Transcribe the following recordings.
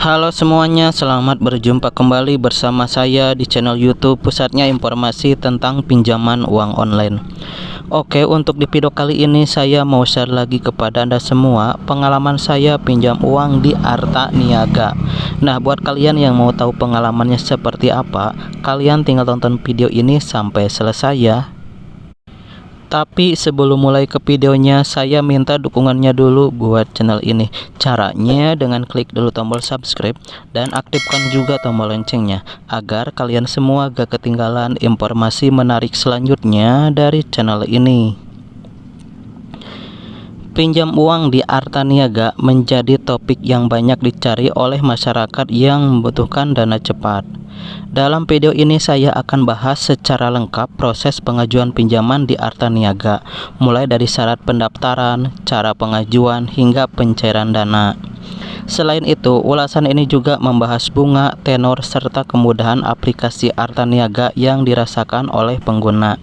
Halo semuanya, selamat berjumpa kembali bersama saya di channel YouTube Pusatnya Informasi tentang Pinjaman Uang Online. Oke, untuk di video kali ini saya mau share lagi kepada Anda semua pengalaman saya pinjam uang di Arta Niaga. Nah, buat kalian yang mau tahu pengalamannya seperti apa, kalian tinggal tonton video ini sampai selesai ya. Tapi sebelum mulai ke videonya, saya minta dukungannya dulu buat channel ini. Caranya dengan klik dulu tombol subscribe dan aktifkan juga tombol loncengnya agar kalian semua gak ketinggalan informasi menarik selanjutnya dari channel ini. Pinjam uang di Arta Niaga menjadi topik yang banyak dicari oleh masyarakat yang membutuhkan dana cepat. Dalam video ini saya akan bahas secara lengkap proses pengajuan pinjaman di Arta Niaga, mulai dari syarat pendaftaran, cara pengajuan, hingga pencairan dana. Selain itu, ulasan ini juga membahas bunga, tenor, serta kemudahan aplikasi Arta Niaga yang dirasakan oleh pengguna.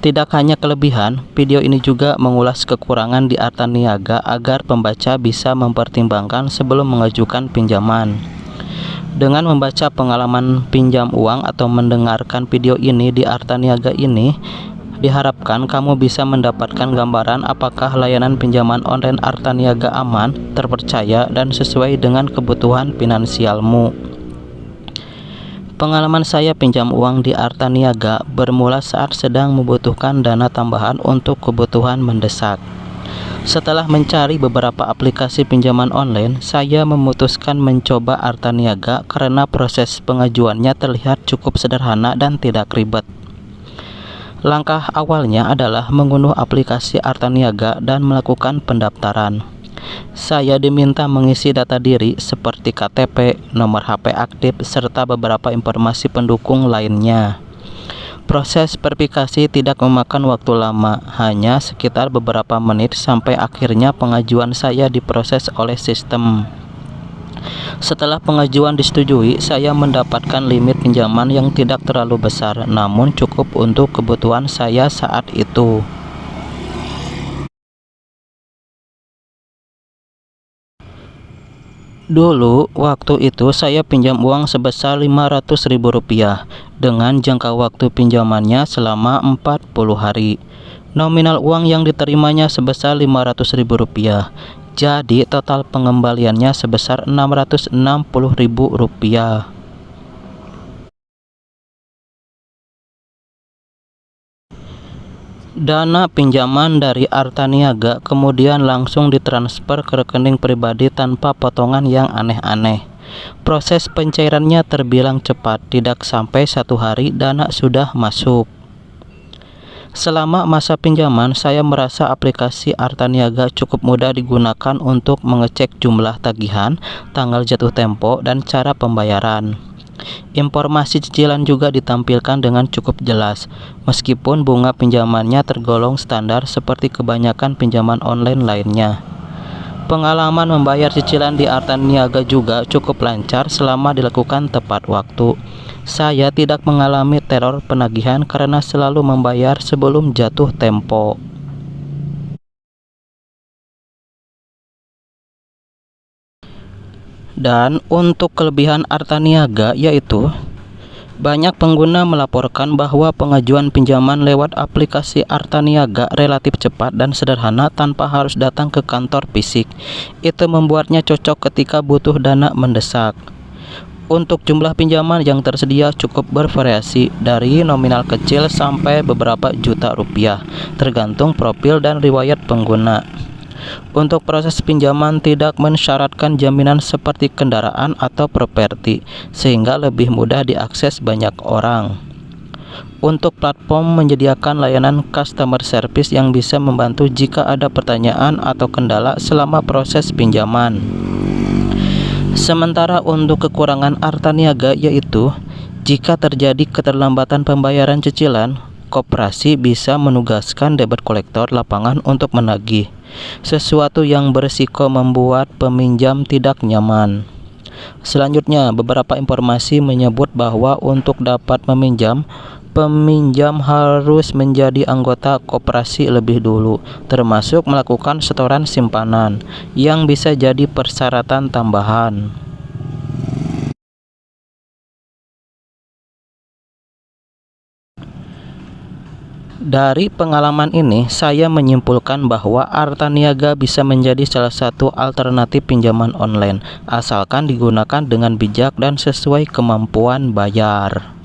Tidak hanya kelebihan, video ini juga mengulas kekurangan di Arta Niaga agar pembaca bisa mempertimbangkan sebelum mengajukan pinjaman. Dengan membaca pengalaman pinjam uang atau mendengarkan video ini di Arta Niaga ini, diharapkan kamu bisa mendapatkan gambaran apakah layanan pinjaman online Arta Niaga aman, terpercaya, dan sesuai dengan kebutuhan finansialmu. Pengalaman saya pinjam uang di Arta Niaga bermula saat sedang membutuhkan dana tambahan untuk kebutuhan mendesak. Setelah mencari beberapa aplikasi pinjaman online, saya memutuskan mencoba Arta Niaga karena proses pengajuannya terlihat cukup sederhana dan tidak ribet. Langkah awalnya adalah mengunduh aplikasi Arta Niaga dan melakukan pendaftaran. Saya diminta mengisi data diri seperti KTP, nomor HP aktif, serta beberapa informasi pendukung lainnya. Proses verifikasi tidak memakan waktu lama, hanya sekitar beberapa menit sampai akhirnya pengajuan saya diproses oleh sistem. Setelah pengajuan disetujui, saya mendapatkan limit pinjaman yang tidak terlalu besar, namun cukup untuk kebutuhan saya saat itu. Dulu, waktu itu saya pinjam uang sebesar Rp500.000 dengan jangka waktu pinjamannya selama 40 hari. Nominal uang yang diterimanya sebesar Rp500.000. Jadi total pengembaliannya sebesar Rp660.000. Dana pinjaman dari Arta Niaga kemudian langsung ditransfer ke rekening pribadi tanpa potongan yang aneh-aneh. Proses pencairannya terbilang cepat, tidak sampai 1 hari dana sudah masuk. Selama masa pinjaman, saya merasa aplikasi Arta Niaga cukup mudah digunakan untuk mengecek jumlah tagihan, tanggal jatuh tempo, dan cara pembayaran. Informasi cicilan juga ditampilkan dengan cukup jelas, meskipun bunga pinjamannya tergolong standar seperti kebanyakan pinjaman online lainnya. Pengalaman membayar cicilan di Arta Niaga juga cukup lancar selama dilakukan tepat waktu. Saya tidak mengalami teror penagihan karena selalu membayar sebelum jatuh tempo. Dan untuk kelebihan Arta Niaga yaitu banyak pengguna melaporkan bahwa pengajuan pinjaman lewat aplikasi Arta Niaga relatif cepat dan sederhana tanpa harus datang ke kantor fisik. Itu membuatnya cocok ketika butuh dana mendesak. Untuk jumlah pinjaman yang tersedia cukup bervariasi dari nominal kecil sampai beberapa juta rupiah, tergantung profil dan riwayat pengguna. Untuk proses pinjaman tidak mensyaratkan jaminan seperti kendaraan atau properti, sehingga lebih mudah diakses banyak orang. Untuk platform menyediakan layanan customer service yang bisa membantu jika ada pertanyaan atau kendala selama proses pinjaman. Sementara untuk kekurangan Arta Niaga yaitu jika terjadi keterlambatan pembayaran cicilan, koperasi bisa menugaskan debt collector lapangan untuk menagih, sesuatu yang berisiko membuat peminjam tidak nyaman. Selanjutnya, beberapa informasi menyebut bahwa untuk dapat meminjam, peminjam harus menjadi anggota koperasi lebih dulu, termasuk melakukan setoran simpanan, yang bisa jadi persyaratan tambahan. Dari pengalaman ini, saya menyimpulkan bahwa Arta Niaga bisa menjadi salah satu alternatif pinjaman online, asalkan digunakan dengan bijak dan sesuai kemampuan bayar.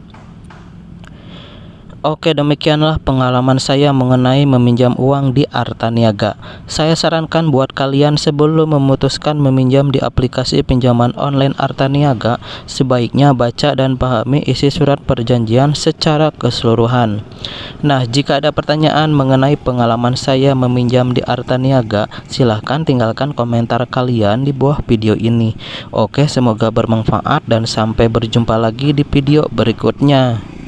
Oke, demikianlah pengalaman saya mengenai meminjam uang di Arta Niaga. Saya sarankan buat kalian sebelum memutuskan meminjam di aplikasi pinjaman online Arta Niaga, sebaiknya baca dan pahami isi surat perjanjian secara keseluruhan. Nah, jika ada pertanyaan mengenai pengalaman saya meminjam di Arta Niaga, silahkan tinggalkan komentar kalian di bawah video ini. Oke, semoga bermanfaat dan sampai berjumpa lagi di video berikutnya.